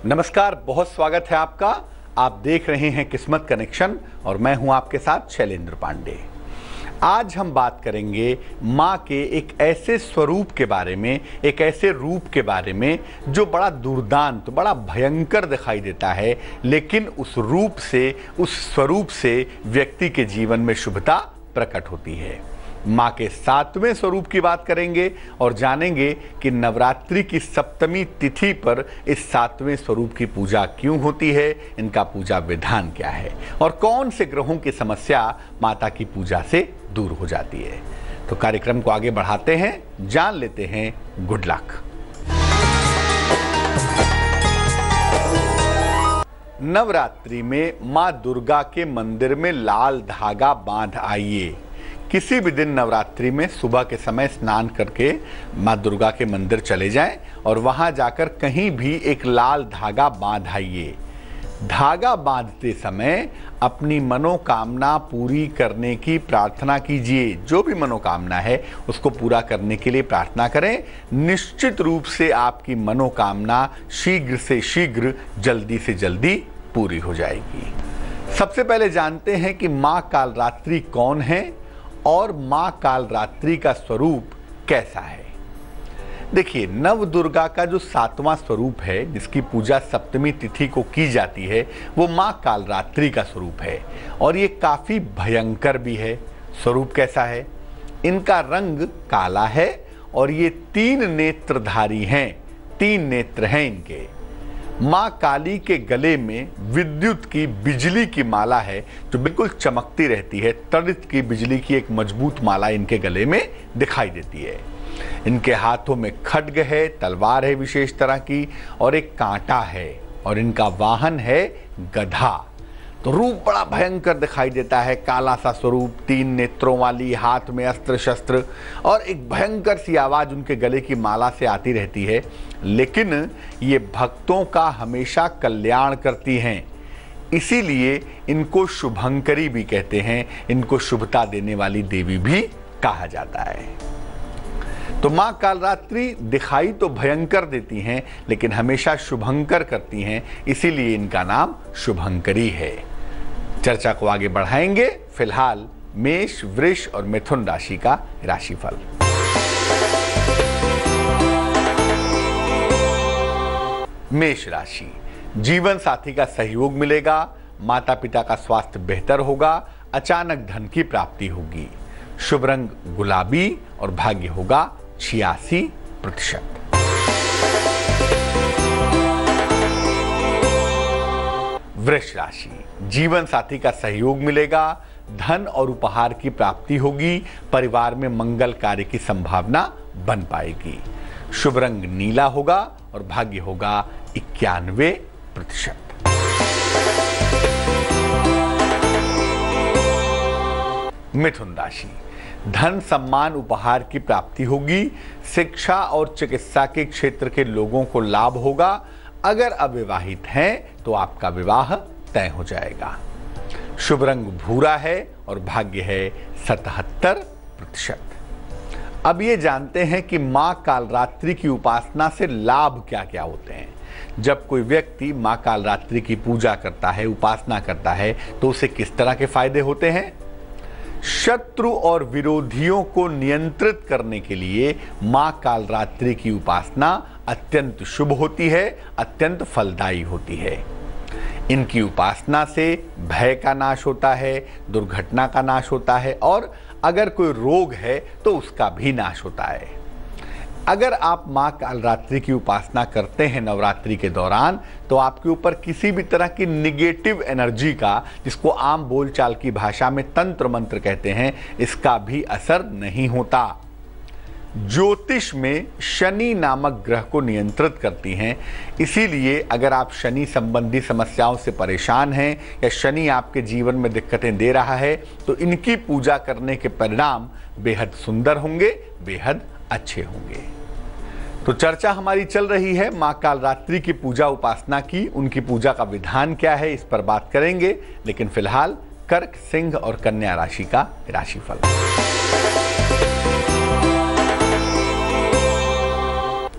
नमस्कार, बहुत स्वागत है आपका। आप देख रहे हैं किस्मत कनेक्शन और मैं हूं आपके साथ शैलेंद्र पांडे। आज हम बात करेंगे माँ के एक ऐसे स्वरूप के बारे में, एक ऐसे रूप के बारे में जो बड़ा दुर्दांत, बड़ा भयंकर दिखाई देता है, लेकिन उस रूप से, उस स्वरूप से व्यक्ति के जीवन में शुभता प्रकट होती है। माँ के 7वें स्वरूप की बात करेंगे और जानेंगे कि नवरात्रि की सप्तमी तिथि पर इस 7वें स्वरूप की पूजा क्यों होती है, इनका पूजा विधान क्या है और कौन से ग्रहों की समस्या माता की पूजा से दूर हो जाती है। तो कार्यक्रम को आगे बढ़ाते हैं, जान लेते हैं गुड लक। नवरात्रि में माँ दुर्गा के मंदिर में लाल धागा बांध आइए। किसी भी दिन नवरात्रि में सुबह के समय स्नान करके माँ दुर्गा के मंदिर चले जाएं और वहां जाकर कहीं भी एक लाल धागा बांध आइए। धागा बांधते समय अपनी मनोकामना पूरी करने की प्रार्थना कीजिए। जो भी मनोकामना है उसको पूरा करने के लिए प्रार्थना करें। निश्चित रूप से आपकी मनोकामना शीघ्र से शीघ्र, जल्दी से जल्दी पूरी हो जाएगी। सबसे पहले जानते हैं कि माँ कालरात्रि कौन है और माँ कालरात्रि का स्वरूप कैसा है। देखिए, नव दुर्गा का जो 7वां स्वरूप है, जिसकी पूजा सप्तमी तिथि को की जाती है, वो माँ कालरात्रि का स्वरूप है और ये काफी भयंकर भी है। स्वरूप कैसा है? इनका रंग काला है और ये 3 नेत्रधारी हैं। 3 नेत्र हैं इनके। माँ काली के गले में विद्युत की, बिजली की माला है जो बिल्कुल चमकती रहती है। त्वरित की बिजली की एक मजबूत माला इनके गले में दिखाई देती है। इनके हाथों में खड्ग है, तलवार है विशेष तरह की और एक कांटा है और इनका वाहन है गधा। तो रूप बड़ा भयंकर दिखाई देता है। काला सा स्वरूप, 3 नेत्रों वाली, हाथ में अस्त्र शस्त्र और एक भयंकर सी आवाज उनके गले की माला से आती रहती है। लेकिन ये भक्तों का हमेशा कल्याण करती हैं, इसीलिए इनको शुभंकरी भी कहते हैं। इनको शुभता देने वाली देवी भी कहा जाता है। तो माँ कालरात्रि दिखाई तो भयंकर देती हैं, लेकिन हमेशा शुभंकर करती हैं, इसीलिए इनका नाम शुभंकरी है। चर्चा को आगे बढ़ाएंगे। फिलहाल मेष, वृष और मिथुन राशि का राशिफल। मेष राशि, जीवन साथी का सहयोग मिलेगा, माता पिता का स्वास्थ्य बेहतर होगा, अचानक धन की प्राप्ति होगी। शुभ रंग गुलाबी और भाग्य होगा 86%। वृष राशि, जीवन साथी का सहयोग मिलेगा, धन और उपहार की प्राप्ति होगी, परिवार में मंगल कार्य की संभावना बन पाएगी। शुभ रंग नीला होगा और भाग्य होगा 91%। मिथुन राशि, धन, सम्मान, उपहार की प्राप्ति होगी, शिक्षा और चिकित्सा के क्षेत्र के लोगों को लाभ होगा। अगर अविवाहित हैं तो आपका विवाह तय हो जाएगा। शुभ रंग भूरा है और भाग्य है 77%। अब ये जानते हैं कि माँ कालरात्रि की उपासना से लाभ क्या क्या होते हैं। जब कोई व्यक्ति माँ कालरात्रि की पूजा करता है, उपासना करता है, तो उसे किस तरह के फायदे होते हैं। शत्रु और विरोधियों को नियंत्रित करने के लिए माँ कालरात्रि की उपासना अत्यंत शुभ होती है, अत्यंत फलदायी होती है। इनकी उपासना से भय का नाश होता है, दुर्घटना का नाश होता है और अगर कोई रोग है तो उसका भी नाश होता है। अगर आप माँ कालरात्रि की उपासना करते हैं नवरात्रि के दौरान, तो आपके ऊपर किसी भी तरह की निगेटिव एनर्जी का, जिसको आम बोलचाल की भाषा में तंत्र मंत्र कहते हैं, इसका भी असर नहीं होता। ज्योतिष में शनि नामक ग्रह को नियंत्रित करती हैं, इसीलिए अगर आप शनि संबंधी समस्याओं से परेशान हैं या शनि आपके जीवन में दिक्कतें दे रहा है, तो इनकी पूजा करने के परिणाम बेहद सुंदर होंगे, बेहद अच्छे होंगे। तो चर्चा हमारी चल रही है माँ कालरात्रि की पूजा उपासना की, उनकी पूजा का विधान क्या है, इस पर बात करेंगे। लेकिन फिलहाल कर्क, सिंह और कन्या राशि का राशिफल।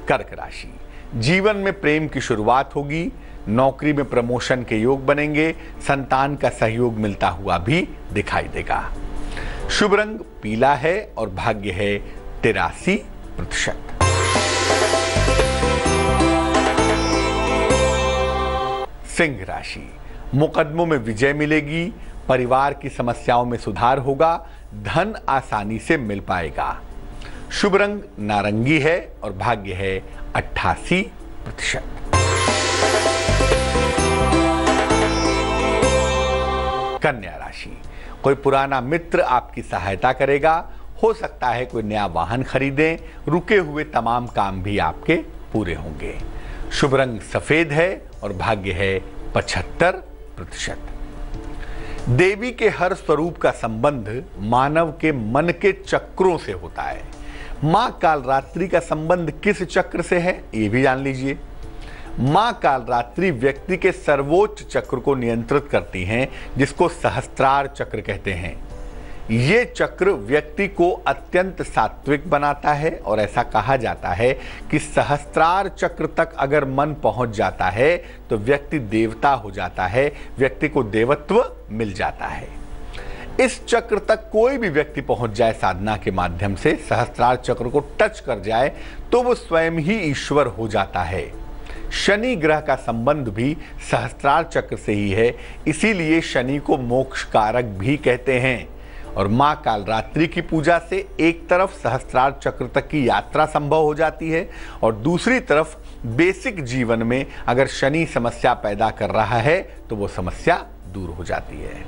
कर्क राशि, जीवन में प्रेम की शुरुआत होगी, नौकरी में प्रमोशन के योग बनेंगे, संतान का सहयोग मिलता हुआ भी दिखाई देगा। शुभ रंग पीला है और भाग्य है 83%। सिंह राशि, मुकदमों में विजय मिलेगी, परिवार की समस्याओं में सुधार होगा, धन आसानी से मिल पाएगा। शुभ रंग नारंगी है और भाग्य है 88%। कन्या राशि, कोई पुराना मित्र आपकी सहायता करेगा, हो सकता है कोई नया वाहन खरीदें, रुके हुए तमाम काम भी आपके पूरे होंगे। शुभ रंग सफेद है और भाग्य है 75%। देवी के हर स्वरूप का संबंध मानव के मन के चक्रों से होता है। मां कालरात्रि का संबंध किस चक्र से है ये भी जान लीजिए। मां कालरात्रि व्यक्ति के सर्वोच्च चक्र को नियंत्रित करती हैं, जिसको सहस्त्रार चक्र कहते हैं। ये चक्र व्यक्ति को अत्यंत सात्विक बनाता है और ऐसा कहा जाता है कि सहस्त्रार चक्र तक अगर मन पहुंच जाता है तो व्यक्ति देवता हो जाता है, व्यक्ति को देवत्व मिल जाता है। इस चक्र तक कोई भी व्यक्ति पहुंच जाए साधना के माध्यम से, सहस्त्रार चक्र को टच कर जाए तो वो स्वयं ही ईश्वर हो जाता है। शनि ग्रह का संबंध भी सहस्त्रार चक्र से ही है, इसीलिए शनि को मोक्ष कारक भी कहते हैं। और मां कालरात्रि की पूजा से एक तरफ सहस्त्रार चक्र तक की यात्रा संभव हो जाती है और दूसरी तरफ बेसिक जीवन में अगर शनि समस्या पैदा कर रहा है तो वो समस्या दूर हो जाती है।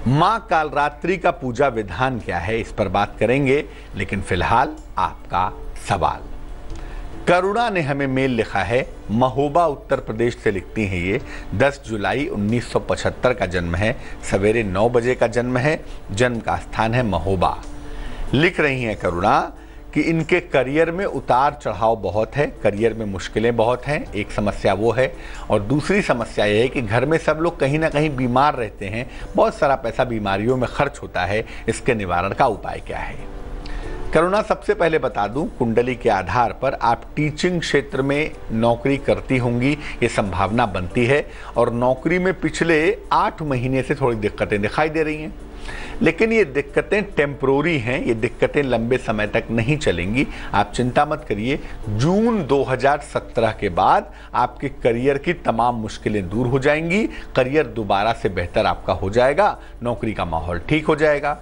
मां कालरात्रि का पूजा विधान क्या है इस पर बात करेंगे, लेकिन फिलहाल आपका सवाल। करुणा ने हमें मेल लिखा है, महोबा उत्तर प्रदेश से लिखती हैं ये। 10 जुलाई 1975 का जन्म है, सवेरे 9 बजे का जन्म है, जन्म का स्थान है महोबा। लिख रही हैं करुणा कि इनके करियर में उतार चढ़ाव बहुत है, करियर में मुश्किलें बहुत हैं, एक समस्या वो है। और दूसरी समस्या ये है कि घर में सब लोग कहीं ना कहीं बीमार रहते हैं, बहुत सारा पैसा बीमारियों में खर्च होता है। इसके निवारण का उपाय क्या है? करुणा, सबसे पहले बता दूं, कुंडली के आधार पर आप टीचिंग क्षेत्र में नौकरी करती होंगी, ये संभावना बनती है। और नौकरी में पिछले 8 महीने से थोड़ी दिक्कतें दिखाई दे रही हैं, लेकिन ये दिक्कतें टेम्परोरी हैं, ये दिक्कतें लंबे समय तक नहीं चलेंगी। आप चिंता मत करिए, जून 2017 के बाद आपके करियर की तमाम मुश्किलें दूर हो जाएंगी, करियर दोबारा से बेहतर आपका हो जाएगा, नौकरी का माहौल ठीक हो जाएगा।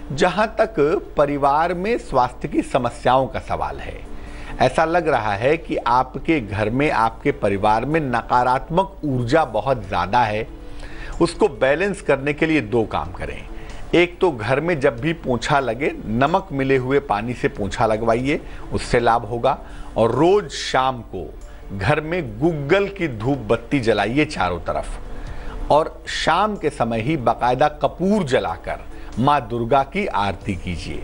जहां तक परिवार में स्वास्थ्य की समस्याओं का सवाल है, ऐसा लग रहा है कि आपके घर में, आपके परिवार में नकारात्मक ऊर्जा बहुत ज़्यादा है। उसको बैलेंस करने के लिए 2 काम करें। एक तो घर में जब भी पोंछा लगे, नमक मिले हुए पानी से पोंछा लगवाइए, उससे लाभ होगा। और रोज शाम को घर में गुग्गल की धूप बत्ती जलाइए चारों तरफ, और शाम के समय ही बाकायदा कपूर जलाकर माँ दुर्गा की आरती कीजिए।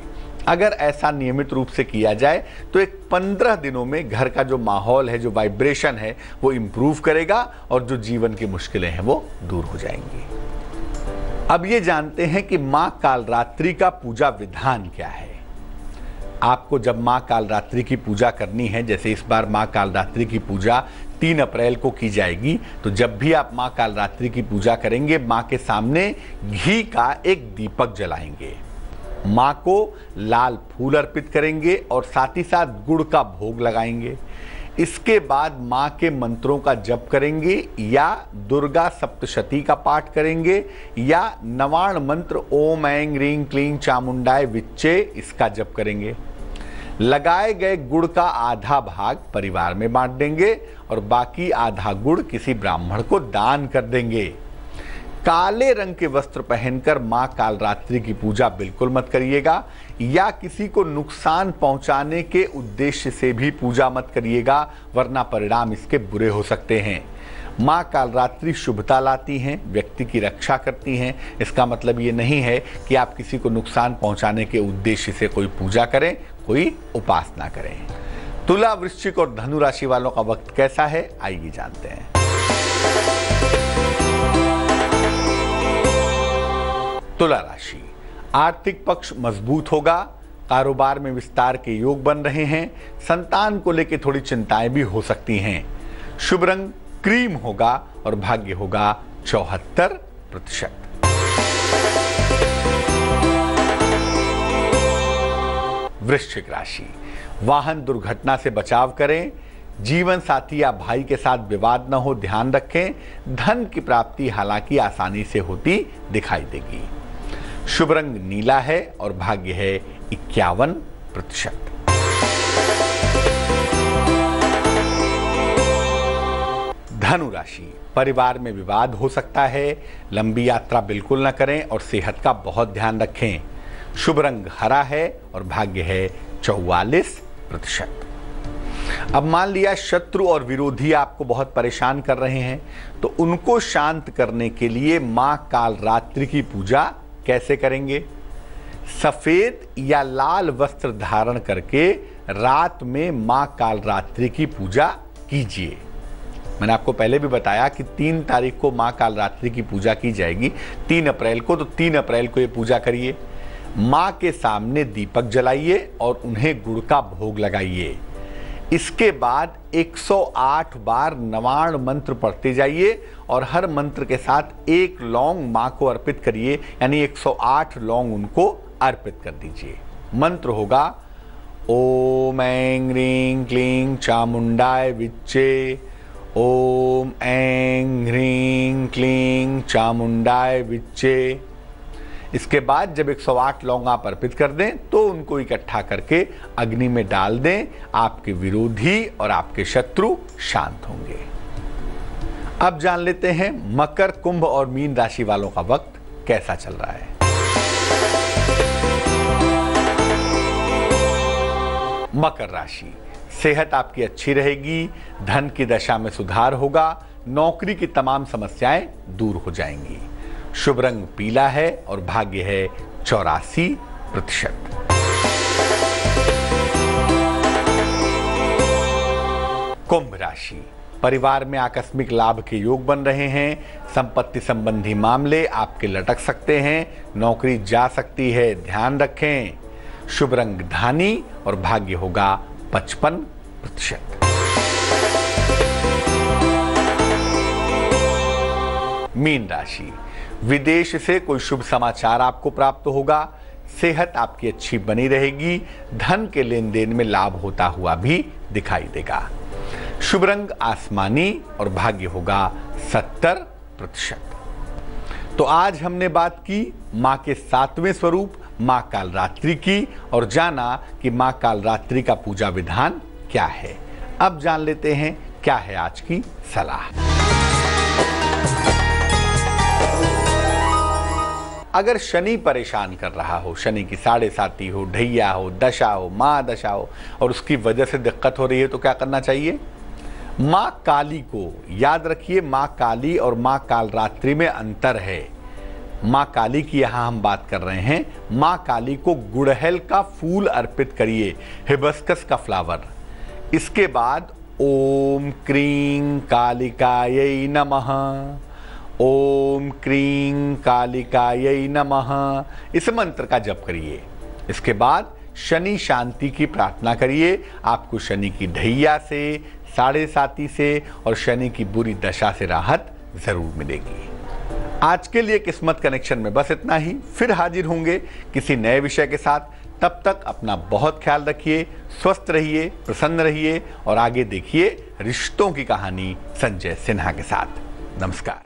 अगर ऐसा नियमित रूप से किया जाए तो एक 15 दिनों में घर का जो माहौल है, जो वाइब्रेशन है, वो इम्प्रूव करेगा और जो जीवन की मुश्किलें हैं वो दूर हो जाएंगी। अब ये जानते हैं कि माँ कालरात्रि का पूजा विधान क्या है। आपको जब माँ कालरात्रि की पूजा करनी है, जैसे इस बार माँ कालरात्रि की पूजा 3 अप्रैल को की जाएगी, तो जब भी आप माँ कालरात्रि की पूजा करेंगे, माँ के सामने घी का एक दीपक जलाएंगे, माँ को लाल फूल अर्पित करेंगे और साथ ही साथ गुड़ का भोग लगाएंगे। इसके बाद माँ के मंत्रों का जप करेंगे, या दुर्गा सप्तशती का पाठ करेंगे, या नवाण मंत्र ओम ऐं ह्रीं क्लीं चामुंडाय विच्चे, इसका जप करेंगे। लगाए गए गुड़ का आधा भाग परिवार में बांट देंगे और बाकी आधा गुड़ किसी ब्राह्मण को दान कर देंगे। काले रंग के वस्त्र पहनकर मां कालरात्रि की पूजा बिल्कुल मत करिएगा, या किसी को नुकसान पहुंचाने के उद्देश्य से भी पूजा मत करिएगा, वरना परिणाम इसके बुरे हो सकते हैं। मां कालरात्रि शुभता लाती हैं, व्यक्ति की रक्षा करती हैं। इसका मतलब ये नहीं है कि आप किसी को नुकसान पहुंचाने के उद्देश्य से कोई पूजा करें, कोई उपासना करें। तुला, वृश्चिक और धनु राशि वालों का वक्त कैसा है, आइए जानते हैं। तुला राशि, आर्थिक पक्ष मजबूत होगा, कारोबार में विस्तार के योग बन रहे हैं, संतान को लेकर थोड़ी चिंताएं भी हो सकती हैं। शुभ रंग क्रीम होगा और भाग्य होगा 74%। वृश्चिक राशि, वाहन दुर्घटना से बचाव करें। जीवन साथी या भाई के साथ विवाद न हो, ध्यान रखें। धन की प्राप्ति हालांकि आसानी से होती दिखाई देगी। शुभ रंग नीला है और भाग्य है 51%। धनु राशि, परिवार में विवाद हो सकता है। लंबी यात्रा बिल्कुल न करें और सेहत का बहुत ध्यान रखें। शुभ रंग हरा है और भाग्य है 44%। अब मान लिया शत्रु और विरोधी आपको बहुत परेशान कर रहे हैं, तो उनको शांत करने के लिए मां कालरात्रि की पूजा कैसे करेंगे? सफेद या लाल वस्त्र धारण करके रात में मां कालरात्रि की पूजा कीजिए। मैंने आपको पहले भी बताया कि 3 तारीख को मां कालरात्रि की पूजा की जाएगी, 3 अप्रैल को, तो 3 अप्रैल को ये पूजा करिए। मां के सामने दीपक जलाइए और उन्हें गुड़ का भोग लगाइए। इसके बाद 108 बार नवाण मंत्र पढ़ते जाइए और हर मंत्र के साथ 1 लौंग मां को अर्पित करिए, यानी 108 लौंग उनको अर्पित कर दीजिए। मंत्र होगा ओम ऐं ह्रीं क्लीं चामुंडाय विच्चे, ओम ऐं ह्रीं क्लीं चामुंडाय विच्चे। इसके बाद जब 108 लौंग आप अर्पित कर दें तो उनको इकट्ठा करके अग्नि में डाल दें। आपके विरोधी और आपके शत्रु शांत होंगे। अब जान लेते हैं मकर, कुंभ और मीन राशि वालों का वक्त कैसा चल रहा है। मकर राशि, सेहत आपकी अच्छी रहेगी। धन की दशा में सुधार होगा। नौकरी की तमाम समस्याएं दूर हो जाएंगी। शुभ रंग पीला है और भाग्य है 84%। कुंभ राशि, परिवार में आकस्मिक लाभ के योग बन रहे हैं। संपत्ति संबंधी मामले आपके लटक सकते हैं। नौकरी जा सकती है, ध्यान रखें। शुभ रंग धानी और भाग्य होगा 55%। मीन राशि, विदेश से कोई शुभ समाचार आपको प्राप्त होगा। सेहत आपकी अच्छी बनी रहेगी। धन के लेन देन में लाभ होता हुआ भी दिखाई देगा। शुभ रंग आसमानी और भाग्य होगा 70%। तो आज हमने बात की मां के 7वें स्वरूप मां कालरात्रि की और जाना कि मां कालरात्रि का पूजा विधान क्या है। अब जान लेते हैं क्या है आज की सलाह। अगर शनि परेशान कर रहा हो, शनि की 7.5 हो, ढैया हो, दशा हो, महादशा हो और उसकी वजह से दिक्कत हो रही है, तो क्या करना चाहिए? मां काली को याद रखिए। मां काली और मां कालरात्रि में अंतर है। मां काली की यहां हम बात कर रहे हैं। मां काली को गुड़हल का फूल अर्पित करिए, हिबिस्कस का फ्लावर। इसके बाद ओम क्रीं कालिकायै नमः, ओम क्रीं कालिकायै नमः, इस मंत्र का जप करिए। इसके बाद शनि शांति की प्रार्थना करिए। आपको शनि की ढैया से, 7.5 से और शनि की बुरी दशा से राहत जरूर मिलेगी। आज के लिए किस्मत कनेक्शन में बस इतना ही। फिर हाजिर होंगे किसी नए विषय के साथ। तब तक अपना बहुत ख्याल रखिए, स्वस्थ रहिए, प्रसन्न रहिए और आगे देखिए रिश्तों की कहानी संजय सिन्हा के साथ। नमस्कार।